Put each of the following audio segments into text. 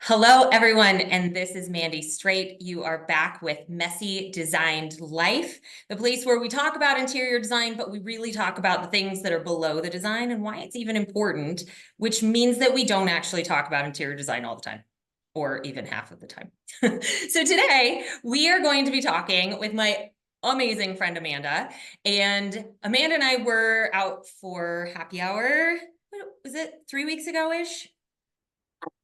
Hello, everyone, and this is Mandy Straight. You are back with Messy Designed Life, the place where we talk about interior design, but we really talk about the things that are below the design and why it's even important, which means that we don't actually talk about interior design all the time, or even half of the time. So today, we are going to be talking with my amazing friend, Amanda, and Amanda and I were out for happy hour. What was it, 3 weeks ago-ish?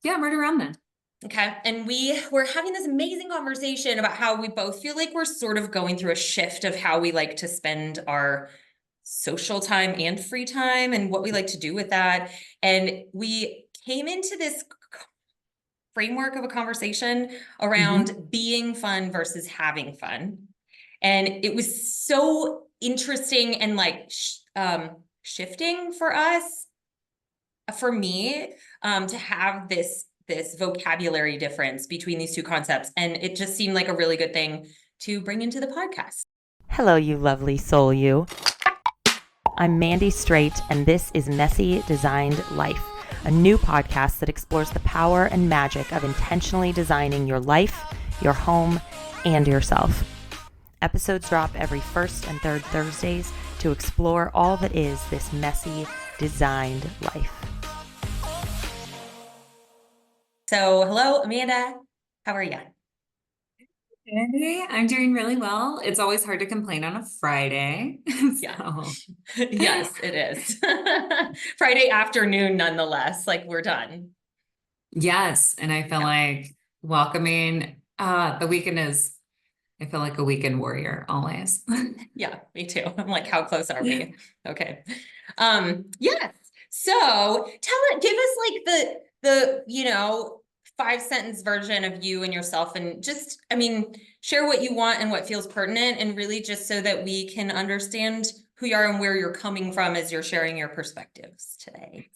Yeah, right around then. Okay. And we were having this amazing conversation about how we both feel like we're sort of going through a shift of how we like to spend our social time and free time and what we like to do with that. And we came into this framework of a conversation around being fun versus having fun. And it was so interesting and like shifting for us, for me, to have this vocabulary difference between these two concepts. And it just seemed like a really good thing to bring into the podcast. Hello, you lovely soul, you. I'm Mandy Straight, and this is Messy Designed Life, a new podcast that explores the power and magic of intentionally designing your life, your home, and yourself. Episodes drop every first and third Thursdays to explore all that is this messy, designed life. So, hello, Amanda. How are you? Hey, I'm doing really well. It's always hard to complain on a Friday. Yeah. Yes, it is. Friday afternoon, nonetheless. Like, we're done. Yes, and I feel Yeah. like welcoming the weekend is, I feel like a weekend warrior always. Yeah, me too. I'm like, how close are we? Okay. Yes. So give us like the 5 sentence version of you and yourself, and just, I mean, share what you want and what feels pertinent, and really just so that we can understand who you are and where you're coming from as you're sharing your perspectives today.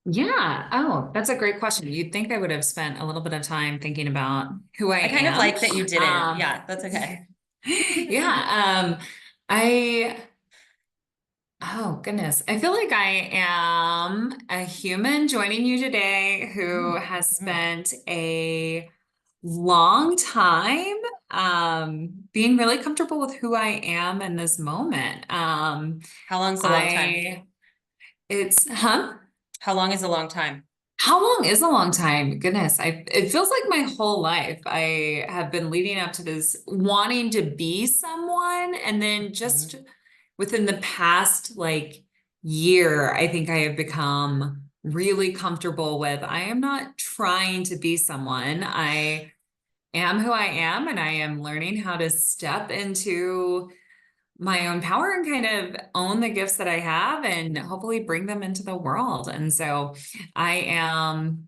Yeah. Oh, that's a great question. You'd think I would have spent a little bit of time thinking about who I I kind of am. like that you didn't. Um, Yeah, that's okay. yeah. I Oh goodness. I feel like I am a human joining you today who has Mhm. spent a long time being really comfortable with who I am in this moment. How long's a long time? I it's huh? How long is a long time? How long is a long time? Goodness, it feels like my whole life I have been leading up to this wanting to be someone, and then just Mhm. within the past like year, I think I have become really comfortable with I am not trying to be someone. I am who I am, and I am learning how to step into my own power and kind of own the gifts that I have and hopefully bring them into the world. And so I am,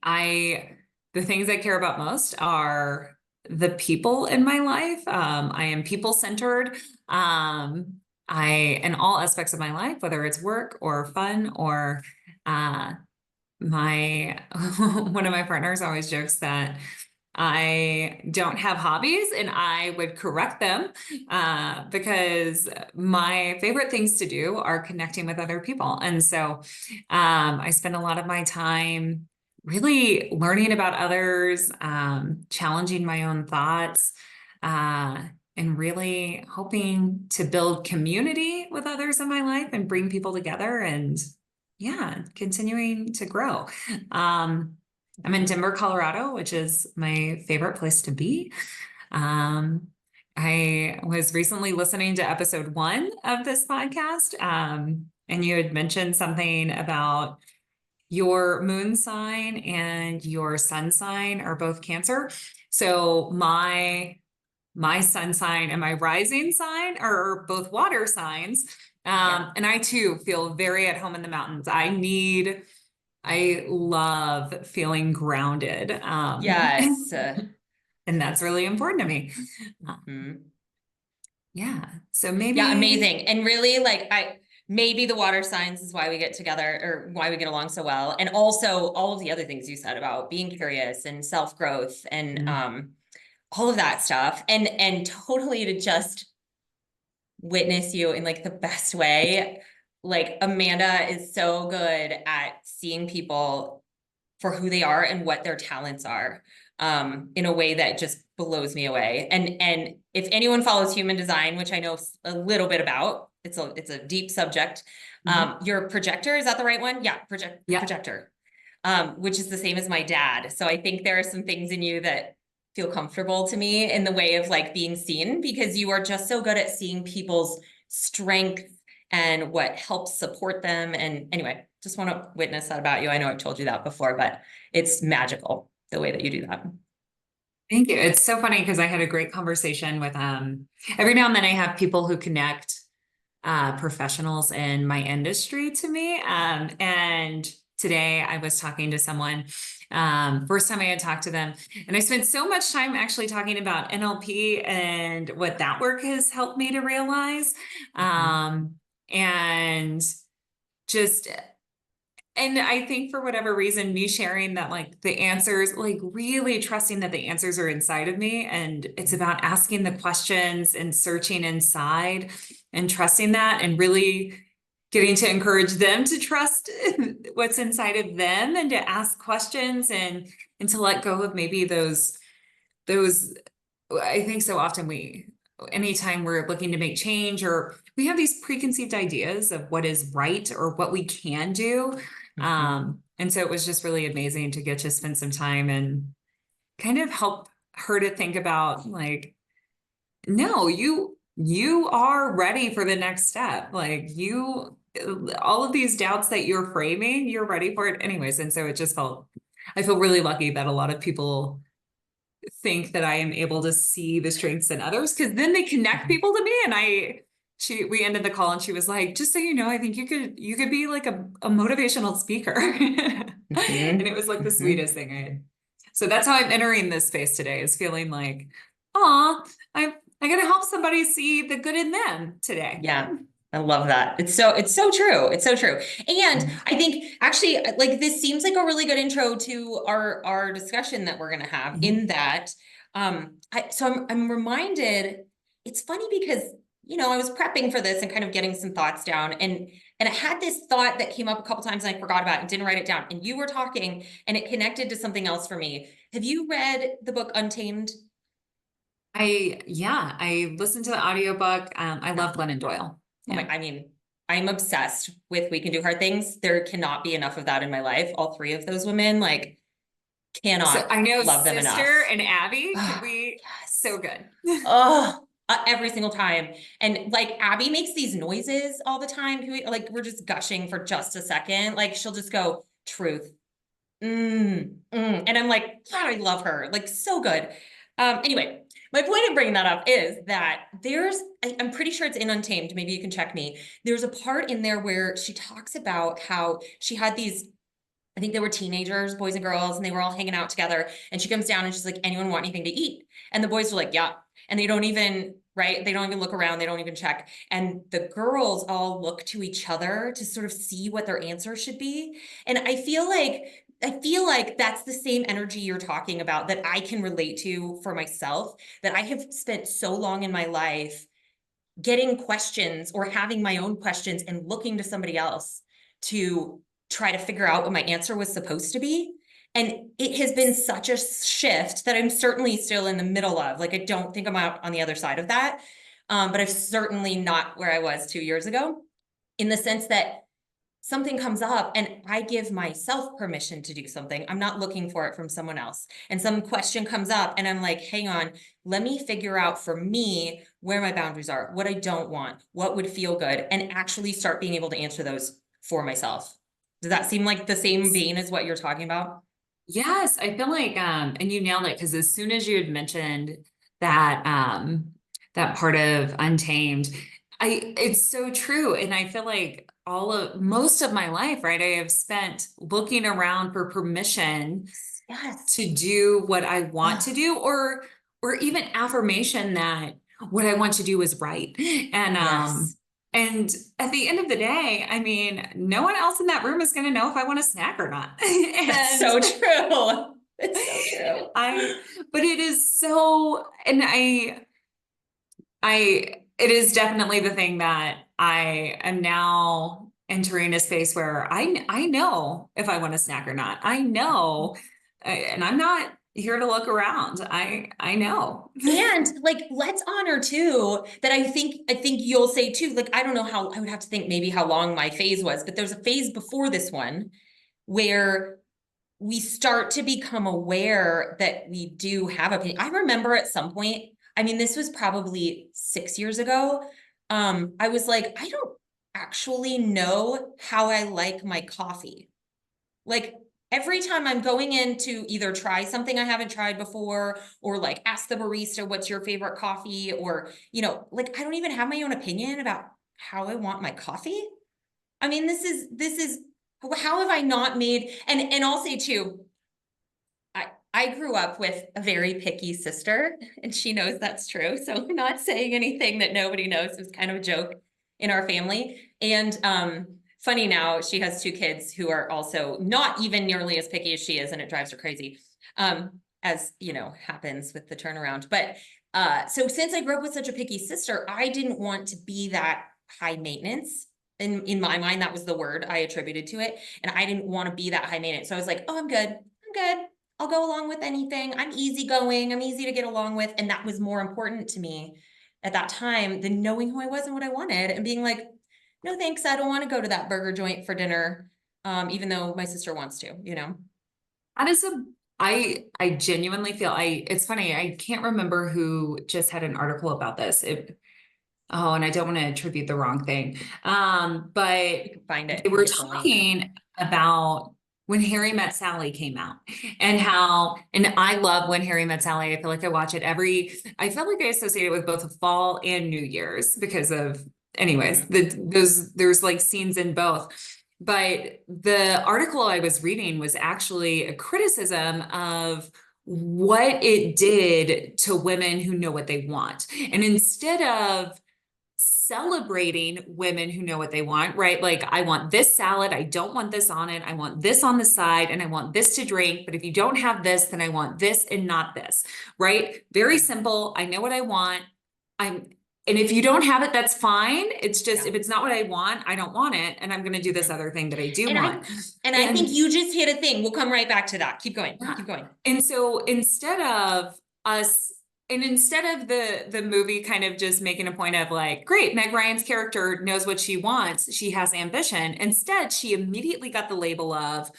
I, the things I care about most are the people in my life. I am people centered. In all aspects of my life, whether it's work or fun or, uh, my, one of my partners always jokes that I don't have hobbies, and I would correct them because my favorite things to do are connecting with other people. And so I spend a lot of my time really learning about others, challenging my own thoughts, uh, and really hoping to build community with others in my life and bring people together and, yeah, continuing to grow. I'm in Denver, Colorado, which is my favorite place to be. Um, I was recently listening to episode 1 of this podcast, and you had mentioned something about your moon sign and your sun sign are both Cancer. So my sun sign and my rising sign are both water signs. Yeah. And I too feel very at home in the mountains. I love feeling grounded. Yes. And that's really important to me. Mhm. Yeah. So Yeah, maybe, amazing. And really, like, maybe the water signs is why we get together, or why we get along so well. And also all of the other things you said about being curious and self-growth and mm, all of that stuff. And totally to just witness you in like the best way. Like, Amanda is so good at seeing people for who they are and what their talents are, in a way that just blows me away. And if anyone follows human design, which I know a little bit about, it's a deep subject. Your projector, is that the right one? Yeah, Yeah. projector, which is the same as my dad. So I think there are some things in you that feel comfortable to me in the way of like being seen, because you are just so good at seeing people's strength and what helps support them. And anyway, just want to witness that about you. I know I've told you that before, but it's magical the way that you do that. Thank you. It's so funny because I had a great conversation with, every now and then I have people who connect professionals in my industry to me. And today I was talking to someone, first time I had talked to them, and I spent so much time actually talking about NLP and what that work has helped me to realize. And just, and I think for whatever reason, me sharing that, like the answers, like really trusting that the answers are inside of me. And it's about asking the questions and searching inside and trusting that, and really getting to encourage them to trust what's inside of them and to ask questions, and to let go of maybe those, I think so often anytime we're looking to make change, or we have these preconceived ideas of what is right or what we can do. And so it was just really amazing to get to spend some time and kind of help her to think about, like, no, you are ready for the next step. Like, all of these doubts that you're framing, you're ready for it anyways. And so I feel really lucky that a lot of people think that I am able to see the strengths in others, because then they connect people to me. And we ended the call and she was like, just so you know, I think you could be like a motivational speaker. And it was like the sweetest thing I had. So that's how I'm entering this space today, is feeling like, I gotta help somebody see the good in them today. Yeah. I love that. It's so true. It's so true. And I think actually, like, this seems like a really good intro to our discussion that we're going to have, in that, I'm reminded, it's funny because, I was prepping for this and kind of getting some thoughts down, and I had this thought that came up a couple times and I forgot about it and didn't write it down. And you were talking and it connected to something else for me. Have you read the book Untamed? I listened to the audiobook. I love Glennon Doyle. Yeah. I mean, I'm obsessed with We Can Do Hard Things. There cannot be enough of that in my life. All three of those women, like, cannot So I know love them enough. Sister and Abby, Yes. so good. Every single time. And like, Abby makes these noises all the time. Like, we're just gushing for just a second. Like, she'll just go, truth. And I'm like, God, I love her. Like, so good. Anyway, my point in bringing that up is that I'm pretty sure it's in Untamed. Maybe you can check me. There's a part in there where she talks about how she had these, I think they were teenagers, boys and girls, and they were all hanging out together. And she comes down and she's like, anyone want anything to eat? And the boys were like, yeah. And they don't even, right? They don't even look around. They don't even check. And the girls all look to each other to sort of see what their answer should be. And I feel like that's the same energy you're talking about that I can relate to for myself, that I have spent so long in my life getting questions or having my own questions and looking to somebody else to try to figure out what my answer was supposed to be. And it has been such a shift that I'm certainly still in the middle of. Like, I don't think I'm out on the other side of that. But I'm certainly not where I was 2 years ago, in the sense that something comes up and I give myself permission to do something. I'm not looking for it from someone else. And some question comes up and I'm like, hang on, let me figure out for me where my boundaries are, what I don't want, what would feel good, and actually start being able to answer those for myself. Does that seem like the same vein as what you're talking about? Yes, I feel like, and you nailed it, because as soon as you had mentioned that, that part of Untamed, it's so true. And I feel like most of my life, right, I have spent looking around for permission Yes. to do what I want to do, or even affirmation that what I want to do is right. And, Yes. and at the end of the day, I mean, no one else in that room is going to know if I want a snack or not. That's so true. It's so true. But it is so, and it is definitely the thing that I am now entering a space where I know if I want a snack or not. I know, and I'm not here to look around. I know. And like, let's honor too, that I think you'll say too, like, I don't know how, I would have to think maybe how long my phase was, but there's a phase before this one where we start to become aware that we do have opinion. I remember at some point, I mean, this was probably 6 years ago. I was like, I don't actually know how I like my coffee. Like, every time I'm going in to either try something I haven't tried before, or like ask the barista, what's your favorite coffee? Or, like, I don't even have my own opinion about how I want my coffee. I mean, this is, how have I not made, and I'll say too, I grew up with a very picky sister, and she knows that's true. So I'm not saying anything that nobody knows. It was kind of a joke in our family. And funny now, she has 2 kids who are also not even nearly as picky as she is, and it drives her crazy. As happens with the turnaround. But so since I grew up with such a picky sister, I didn't want to be that high maintenance. In my mind, that was the word I attributed to it. And I didn't want to be that high maintenance. So I was like, oh, I'm good. I'm good. I'll go along with anything. I'm easygoing. I'm easy to get along with. And that was more important to me at that time than knowing who I was and what I wanted and being like, no, thanks. I don't want to go to that burger joint for dinner. Even though my sister wants to, That is I genuinely feel it's funny. I can't remember who just had an article about this. And I don't want to attribute the wrong thing. But find it. they were talking about when Harry Met Sally came out and I love When Harry Met Sally. I feel like I watch it I feel like I associate it with both fall and New Year's because of, anyways, there's like scenes in both. But the article I was reading was actually a criticism of what it did to women who know what they want. And instead of celebrating women who know what they want, right? Like, I want this salad. I don't want this on it. I want this on the side and I want this to drink. But if you don't have this, then I want this and not this, right? Very simple. I know what I want. And if you don't have it, that's fine. It's just, if it's not what I want, I don't want it. And I'm going to do this other thing that I do want. I think you just hit a thing. We'll come right back to that. Keep going. Keep going. And so instead of the movie kind of just making a point of like, great, Meg Ryan's character knows what she wants. She has ambition. Instead, she immediately got the label of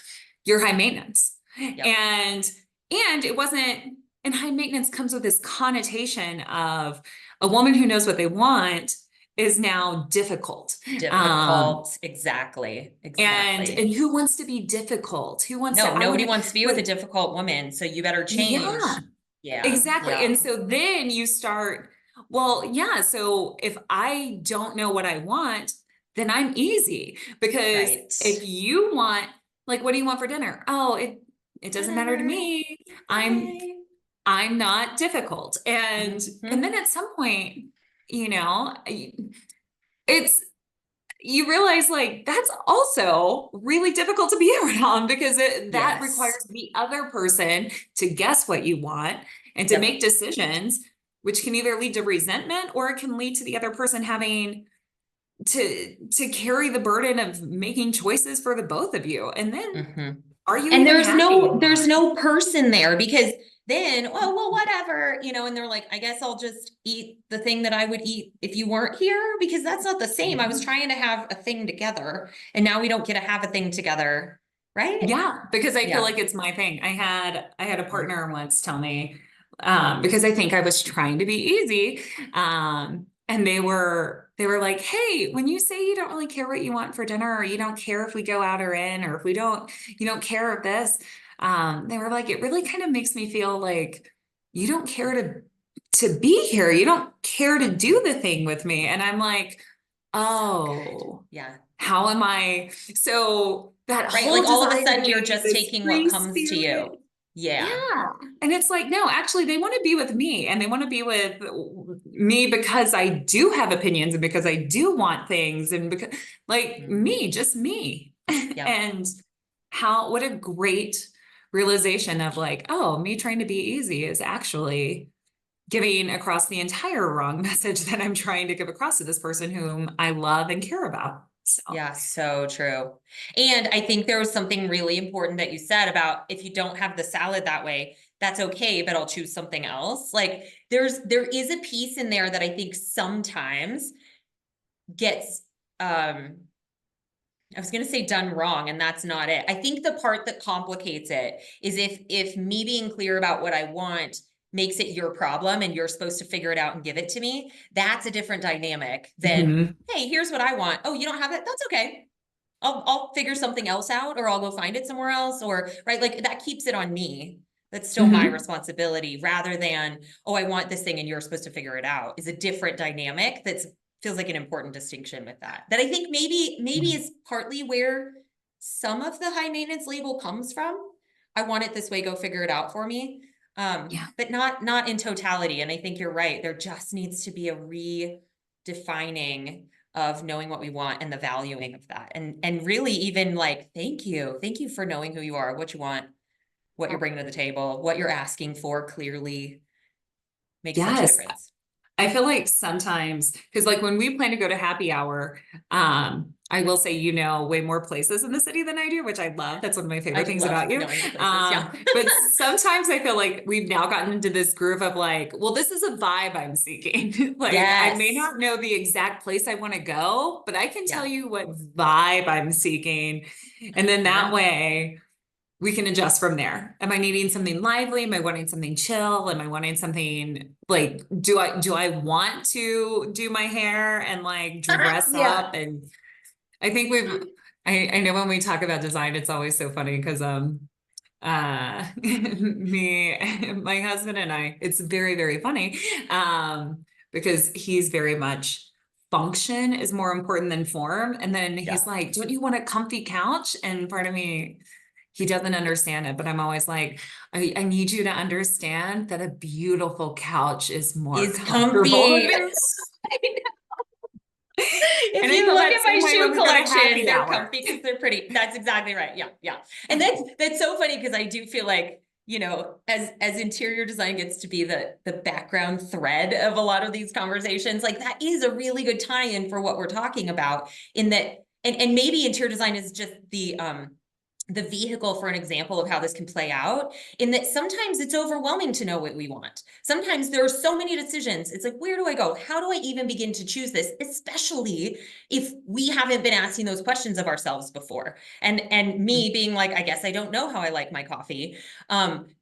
you're high maintenance. Yep. And it wasn't, and high maintenance comes with this connotation of a woman who knows what they want is now difficult. Exactly. And who wants to be difficult? Nobody wants to be with a difficult woman. So you better change. Yeah, exactly. Yeah. And so then you start, so if I don't know what I want, then I'm easy, because if you want, like, what do you want for dinner? Oh, it doesn't matter to me. I'm not difficult. And then at some point, you realize like that's also really difficult to be around, because that requires the other person to guess what you want and to make decisions, which can either lead to resentment or it can lead to the other person having to carry the burden of making choices for the both of you. And then are you? And there's no person there, because then, well, whatever, and they're like, I guess I'll just eat the thing that I would eat if you weren't here, because that's not the same. I was trying to have a thing together, and now we don't get to have a thing together. Right. Yeah. Because I feel like it's my thing. I had a partner once tell me, because I think I was trying to be easy. And they were like, hey, when you say you don't really care what you want for dinner, or you don't care if we go out or in, or if you don't care of this, they were like, it really kind of makes me feel like you don't care to be here. You don't care to do the thing with me. And I'm like, oh, yeah. How am I? So that whole like all of a sudden you're just taking what comes to you. Yeah. And it's like, no, actually they want to be with me, and they want to be with me because I do have opinions, and because I do want things, and because me, just me. And what a great realization of like, oh, me trying to be easy is actually giving across the entire wrong message that I'm trying to give across to this person whom I love and care about. So Yeah, so true. And I think there was something really important that you said about if you don't have the salad that way, that's okay, but I'll choose something else. Like there is a piece in there that I think sometimes gets I was going to say done wrong, and that's not it. I think the part that complicates it is if me being clear about what I want makes it your problem and you're supposed to figure it out and give it to me, that's a different dynamic than, Mhm. hey, here's what I want. Oh, you don't have it? That's okay. I'll figure something else out, or I'll go find it somewhere else, or right, like that keeps it on me. That's still my responsibility rather than, oh, I want this thing and you're supposed to figure it out, is a different dynamic that's feels like an important distinction with that. That I think maybe is partly where some of the high maintenance label comes from. I want it this way, go figure it out for me. Yeah. But not in totality. And I think you're right. There just needs to be a redefining of knowing what we want and the valuing of that. And really even like, thank you for knowing who you are, what you want, what you're bringing to the table, what you're asking for clearly makes such a Yes. difference. I feel like sometimes, because like when we plan to go to happy hour, I will say, you know, way more places in the city than I do, which I love. That's one of my favorite I things love about you. knowing the places. Yeah. But sometimes I feel like we've now gotten into this groove of like, well, this is a vibe I'm seeking. Like I may Yes. not know the exact place I want to go, but I can tell Yeah. you what vibe I'm seeking. And then that Yeah. way we can adjust from there. Am I needing something lively? Am I wanting something chill? Am I wanting something like, do I want to do my hair and like dress Yeah. up? And I think I know when we talk about design, it's always so funny because, my husband and I, it's very, very funny. Because he's very much function is more important than form. And then he's Yeah. like, don't you want a comfy couch? And part of me, he doesn't understand it, but I'm always like, I need you to understand that a beautiful couch is more Is comfortable. comfy. And If I you feel look that at my same way when shoe we go to collection, happy they're hour. comfy because they're pretty. That's exactly right. Yeah, yeah. And that's so funny because I do feel like, you know, as interior design gets to be the background thread of a lot of these conversations, like that is a really good tie-in for what we're talking about in that, and maybe interior design is just the vehicle for an example of how this can play out, in that sometimes it's overwhelming to know what we want. Sometimes there are so many decisions. It's like, where do I go? How do I even begin to choose this? Especially if we haven't been asking those questions of ourselves before. And me being like, I guess I don't know how I like my coffee.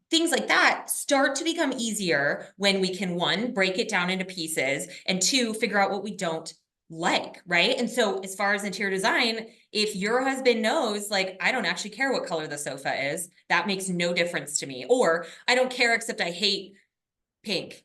Things like that start to become easier when we can, one, break it down into pieces, and two, figure out what we don't like, right? And so as far as interior design, if your husband knows, like, I don't actually care what color the sofa is, that makes no difference to me. Or I don't care, except I hate pink.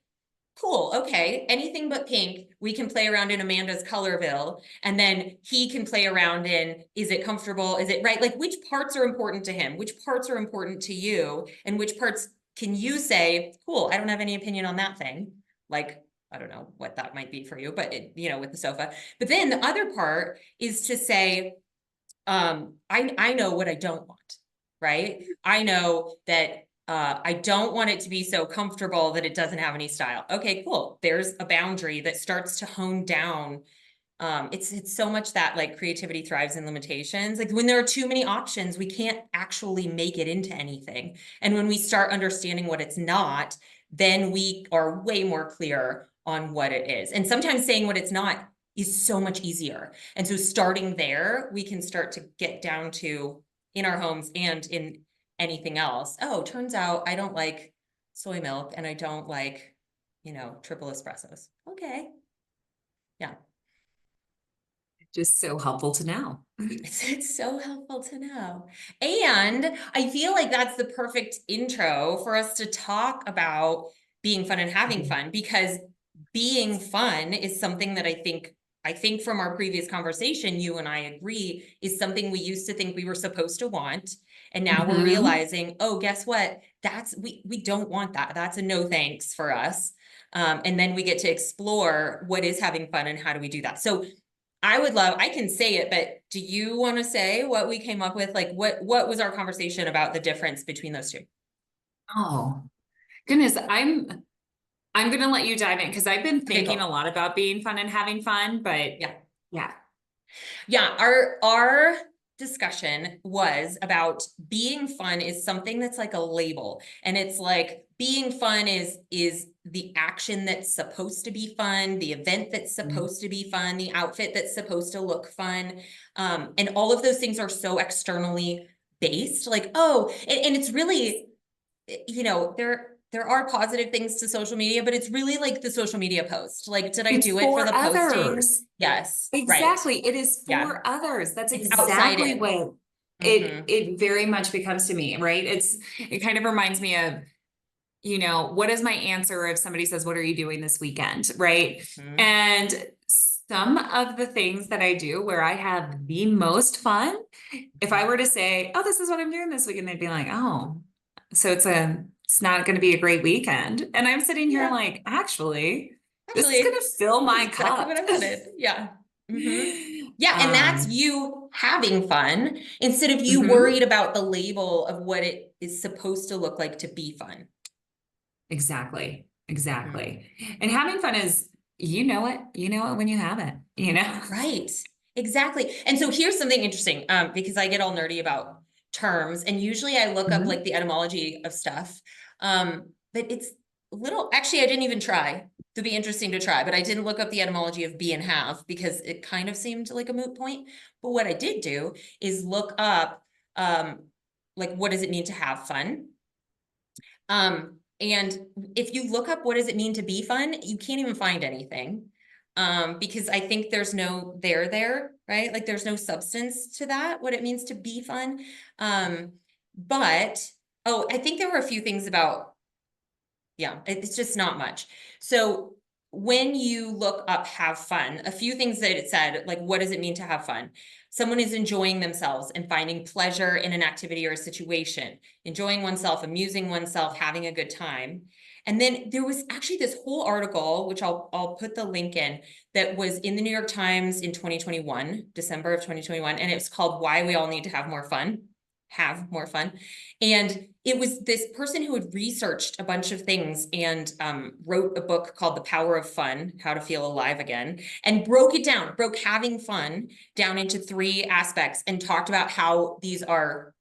Cool. Okay. Anything but pink. We can play around in Amanda's Colorville. And then he can play around in, is it comfortable? Is it right? Like which parts are important to him? Which parts are important to you? And which parts can you say, cool, I don't have any opinion on that thing. Like, I don't know what that might be for you, but it, you know, with the sofa. But then the other part is to say, I know what I don't want, right? I know that I don't want it to be so comfortable that it doesn't have any style. Okay, cool. There's a boundary that starts to hone down. It's so much that like creativity thrives in limitations. Like when there are too many options, we can't actually make it into anything. And when we start understanding what it's not, then we are way more clear on what it is. And sometimes saying what it's not is so much easier. And so starting there, we can start to get down to in our homes and in anything else. Oh, turns out I don't like soy milk and I don't like, you know, triple espressos. Okay. Yeah. Just so helpful to know. It's so helpful to know. And I feel like that's the perfect intro for us to talk about being fun and having fun, because being fun is something that I think from our previous conversation, you and I agree is something we used to think we were supposed to want. And now we're realizing, oh, guess what? We don't want that. That's a no thanks for us. And then we get to explore what is having fun and how do we do that. So I can say it, but do you want to say what we came up with? Like what was our conversation about the difference between those two? Oh, goodness. I'm going to let you dive in because I've been Okay, thinking a cool. lot about being fun and having fun, but Yeah. yeah. Yeah, our discussion was about being fun is something that's like a label, and it's like being fun is the action that's supposed to be fun, the event that's supposed to be fun, the outfit that's supposed to look fun, and all of those things are so externally based. Like, oh, and it's really, you know, there are positive things to social media, but it's really like the social media post. Like, did I It's do it for for the posting? others. Yes, right. Exactly. It is Yeah. for others. That's It's outside exactly in. what Mm-hmm. it very much becomes to me, right? It kind of reminds me of, what is my answer if somebody says, what are you doing this weekend? Right. Mm-hmm. And some of the things that I do where I have the most fun, if I were to say, oh, this is what I'm doing this weekend, they'd be like, oh, so it's not going to be a great weekend. And I'm sitting here Yeah, like, actually, this is going actually, to fill that's my exactly what cup. I wanted. Yeah. Mm-hmm. Yeah, and that's you having fun instead of you Mhm. worried about the label of what it is supposed to look like to be fun. Exactly. Mm-hmm. Exactly. And having fun is, you know it when you have it. Right. Exactly. And so here's something interesting, because I get all nerdy about terms, and usually I look up Mhm. like the etymology of stuff. But it's actually, I didn't even try. To be interesting to try, but I didn't look up the etymology of be and have because it kind of seemed like a moot point. But what I did do is look up, like, what does it mean to have fun? And if you look up what does it mean to be fun, you can't even find anything. Because I think there's no there, right? Like there's no substance to that, what it means to be fun. But oh, I think there were a few things about, yeah, it's just not much. So when you look up have fun, a few things that it said, like, what does it mean to have fun? Someone is enjoying themselves and finding pleasure in an activity or a situation, enjoying oneself, amusing oneself, having a good time. And then there was actually this whole article, which I'll put the link in, that was in the New York Times in 2021, December of 2021, and it's called Why We All Need to Have More Fun. Have more fun. And it was this person who had researched a bunch of things and wrote a book called The Power of Fun, How to Feel Alive Again, and broke having fun down into three aspects and talked about how these are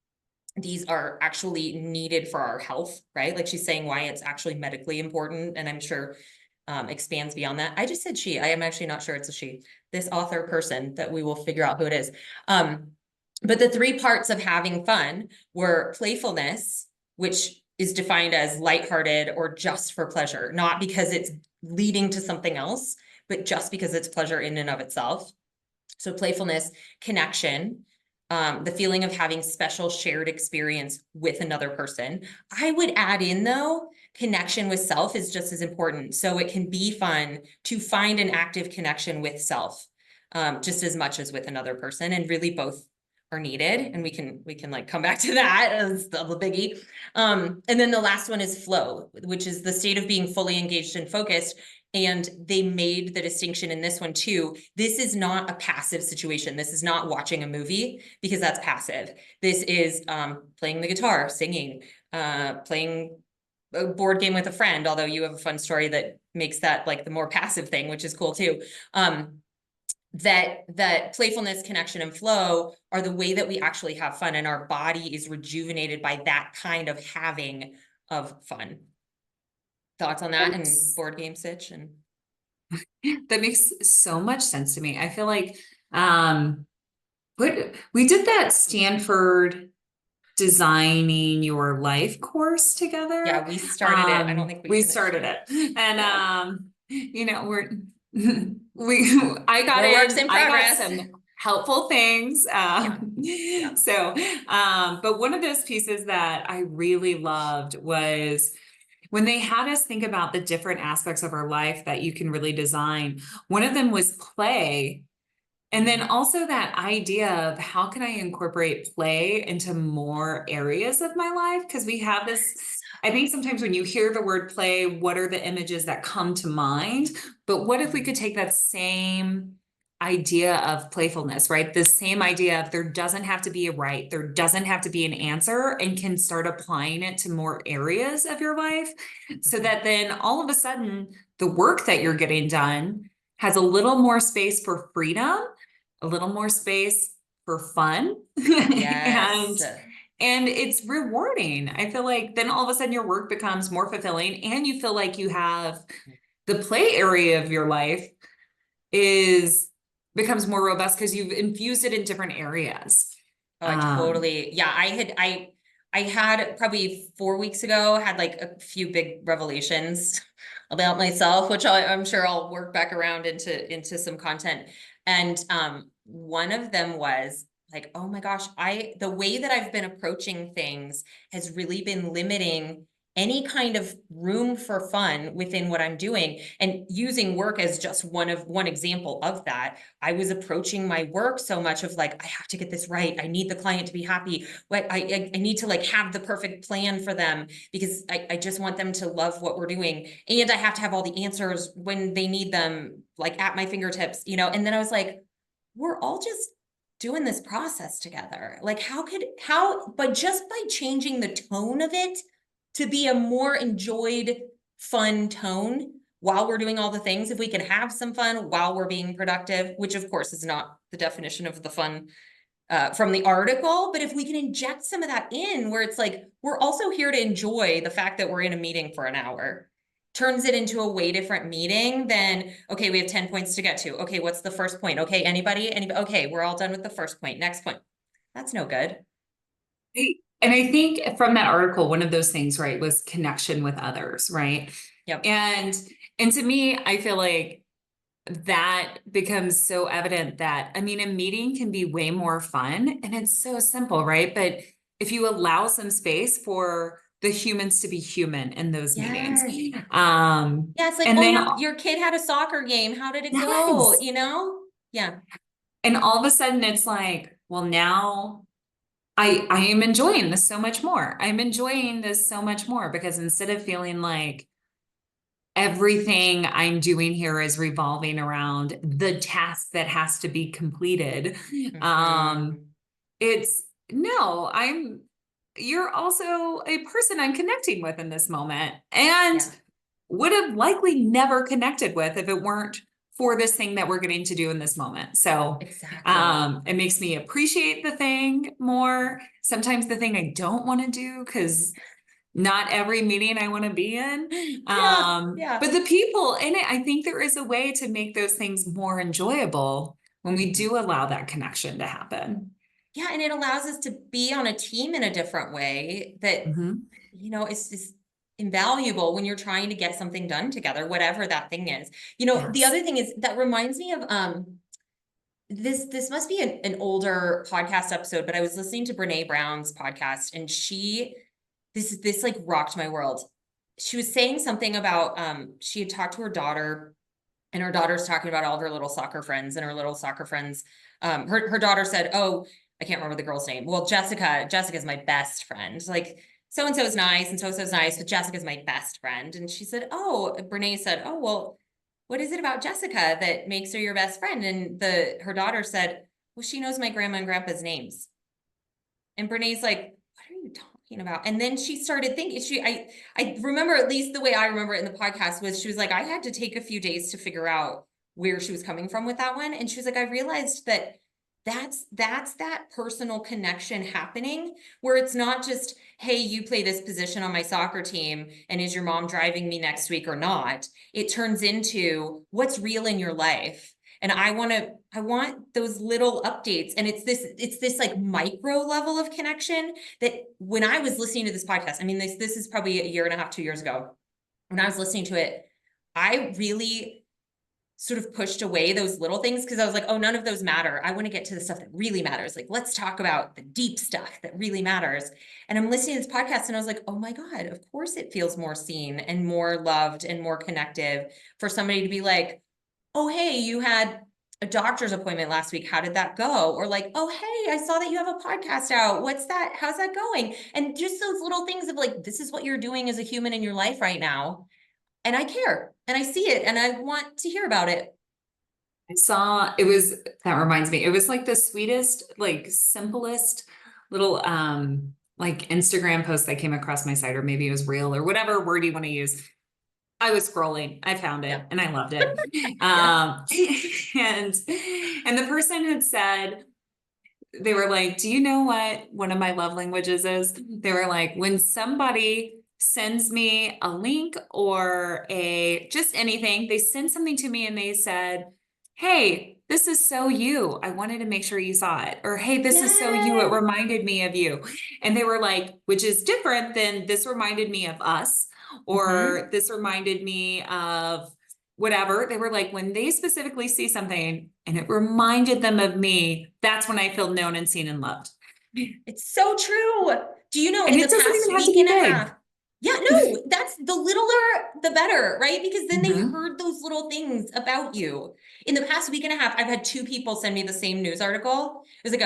actually needed for our health, right? Like she's saying why it's actually medically important. And I'm sure expands beyond that. I just said she, I am actually not sure it's a she, this author person that we will figure out who it is. But the three parts of having fun were playfulness, which is defined as lighthearted or just for pleasure, not because it's leading to something else, but just because it's pleasure in and of itself. So playfulness, connection, the feeling of having special shared experience with another person. I would add in though, connection with self is just as important. So it can be fun to find an active connection with self, just as much as with another person, and really both are needed. And we can like come back to that as the biggie. And then the last one is flow, which is the state of being fully engaged and focused. And they made the distinction in this one too. This is not a passive situation. This is not watching a movie because that's passive. This is playing the guitar, singing, playing a board game with a friend, although you have a fun story that makes that like the more passive thing, which is cool too. That playfulness, connection, and flow are the way that we actually have fun, and our body is rejuvenated by that kind of having of fun. Thoughts on that and board game sitch and That makes so much sense to me. I feel like we did that Stanford designing your life course together. yeah, we started it. I don't think we We finished started it. it. And Yeah. we're I got We're works in, in I got progress. some helpful things. Yeah. So but one of those pieces that I really loved was when they had us think about the different aspects of our life that you can really design. One of them was play. And then also that idea of how can I incorporate play into more areas of my life? Because we have this, I think sometimes when you hear the word play, what are the images that come to mind? But what if we could take that same idea of playfulness, right? The same idea of there doesn't have to be a right, there doesn't have to be an answer, and can start applying it to more areas of your life so that then all of a sudden the work that you're getting done has a little more space for freedom, a little more space for fun. Yes. And it's rewarding. I feel like then all of a sudden your work becomes more fulfilling and you feel like you have the play area of your life is becomes more robust because you've infused it in different areas. Oh, I totally, yeah, I had probably 4 weeks ago, had like a few big revelations about myself, which I'm sure I'll work back around into some content. And, one of them was like, oh my gosh, the way that I've been approaching things has really been limiting any kind of room for fun within what I'm doing, and using work as just one example of that. I was approaching my work so much of like, I have to get this right. I need the client to be happy. What I need to like have the perfect plan for them because I just want them to love what we're doing. And I have to have all the answers when they need them, like at my fingertips, you know? And then I was like, we're all just doing this process together. Like but just by changing the tone of it to be a more enjoyed, fun tone, while we're doing all the things, if we can have some fun while we're being productive, which of course is not the definition of the fun from the article, but if we can inject some of that in where it's like, we're also here to enjoy the fact that we're in a meeting for an hour, turns it into a way different meeting than, okay, we have 10 points to get to. Okay, what's the first point? Okay, anybody? Okay, we're all done with the first point. Next point. That's no good. And I think from that article, one of those things, right, was connection with others, right? Yep. And to me, I feel like that becomes so evident that, I mean, a meeting can be way more fun and it's so simple, right? But if you allow some space for the humans to be human in those meetings. Yes. Yeah, it's like, and oh, then your kid had a soccer game. How did it go? yes. You know? Yeah. And all of a sudden it's like, well, now I am enjoying this so much more. I'm enjoying this so much more because instead of feeling like everything I'm doing here is revolving around the task that has to be completed, Mhm. it's no, you're also a person I'm connecting with in this moment and Yeah. would have likely never connected with if it weren't for this thing that we're getting to do in this moment. So Exactly. it makes me appreciate the thing more. Sometimes the thing I don't want to do because not every meeting I want to be in. Yeah. But the people in it, I think there is a way to make those things more enjoyable when we do allow that connection to happen. Yeah, and it allows us to be on a team in a different way that, Mhm. you know, is invaluable when you're trying to get something done together, whatever that thing is. You know, the Yes. other thing is that reminds me of this must be an older podcast episode, but I was listening to Brene Brown's podcast, and this like rocked my world. She was saying something about she had talked to her daughter, and her daughter's talking about all of her little soccer friends, and her little soccer friends, her daughter said, oh, I can't remember the girl's name. Well, Jessica's my best friend. Like, so and so is nice and so is nice, but Jessica's my best friend. And she said, oh, Brene said, oh, well, what is it about Jessica that makes her your best friend? And her daughter said, well, she knows my grandma and grandpa's names. And Brene's like, what are you talking about? And then she started thinking, I remember, at least the way I remember it in the podcast was, she was like, I had to take a few days to figure out where she was coming from with that one. And she was like, I realized that that's that personal connection happening, where it's not just, hey, you play this position on my soccer team, and is your mom driving me next week or not? It turns into what's real in your life. And I want those little updates. And it's this like micro level of connection that when I was listening to this podcast, I mean, this is probably a year and a half, 2 years ago, when I was listening to it, I really sort of pushed away those little things because I was like, oh, none of those matter. I want to get to the stuff that really matters. Like, let's talk about the deep stuff that really matters. And I'm listening to this podcast and I was like, oh my God, of course it feels more seen and more loved and more connective for somebody to be like, oh, hey, you had a doctor's appointment last week. How did that go? Or like, oh, hey, I saw that you have a podcast out. What's that? How's that going? And just those little things of like, this is what you're doing as a human in your life right now. And I care and I see it and I want to hear about it. That reminds me, it was like the sweetest, like simplest little, like Instagram post that came across my site, or maybe it was reel or whatever word you want to use. I was scrolling, I found it Yeah. and I loved it. Yes. And the person had said, they were like, do you know what one of my love languages is? They were like, when somebody sends me a link or just anything, they send something to me and they said, hey, this is so you. I wanted to make sure you saw it. Or, hey, this is so you. It Yes. reminded me of you. And they were like, which is different than this reminded me of us, or this reminded me of whatever. They were like, when they specifically see something and it reminded them of me, that's when I feel known and seen and loved. It's so true. Do you know, And in the it doesn't past even have to week be and a big. half, yeah, no, that's the littler, the better, right? Because then they Mhm. heard those little things about you. In the past week and a half, I've had 2 people send me the same news article. It was like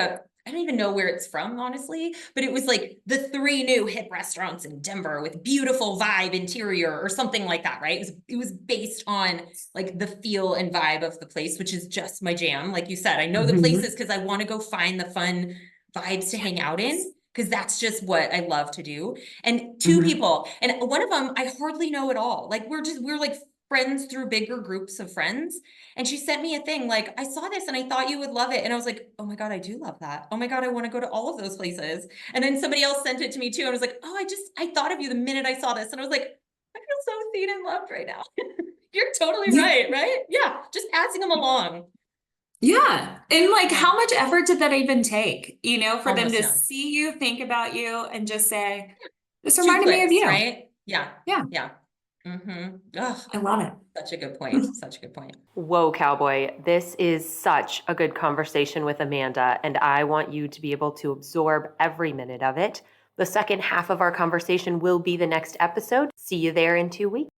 I don't even know where it's from, honestly, but it was like the 3 new hip restaurants in Denver with beautiful vibe interior or something like that, right? It was based on like the feel and vibe of the place, which is just my jam. Like you said, I know the places because I want to go find the fun vibes to hang out in, because that's just what I love to do. And 2 people, and one of them I hardly know at all. Like we're like friends through bigger groups of friends. And she sent me a thing like, I saw this and I thought you would love it. And I was like, oh my God, I do love that. Oh my God, I want to go to all of those places. And then somebody else sent it to me too. And I was like, oh, I thought of you the minute I saw this. And I was like, I feel so seen and loved right now. You're totally right, right? Yeah, just passing them along. Yeah. And like, how much effort did that even take? You know, for them Almost to none. see you, think about you, and just say, this 2 reminded me of clicks, you. right? Yeah. Yeah. Yeah. Ugh, I love it. such a good point. Such a good point. Whoa, cowboy. This is such a good conversation with Amanda, and I want you to be able to absorb every minute of it. The second half of our conversation will be the next episode. See you there in 2 weeks.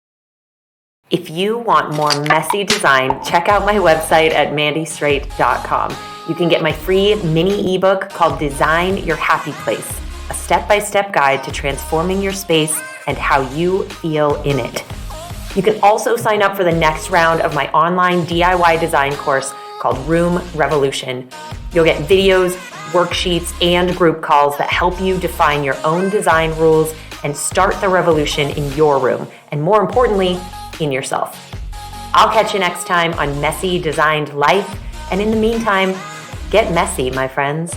If you want more messy design, check out my website at mandystraight.com. You can get my free mini ebook called Design Your Happy Place, a step-by-step guide to transforming your space and how you feel in it. You can also sign up for the next round of my online DIY design course called Room Revolution. You'll get videos, worksheets, and group calls that help you define your own design rules and start the revolution in your room, and more importantly, in yourself. I'll catch you next time on Messy Designed Life, and in the meantime, get messy, my friends.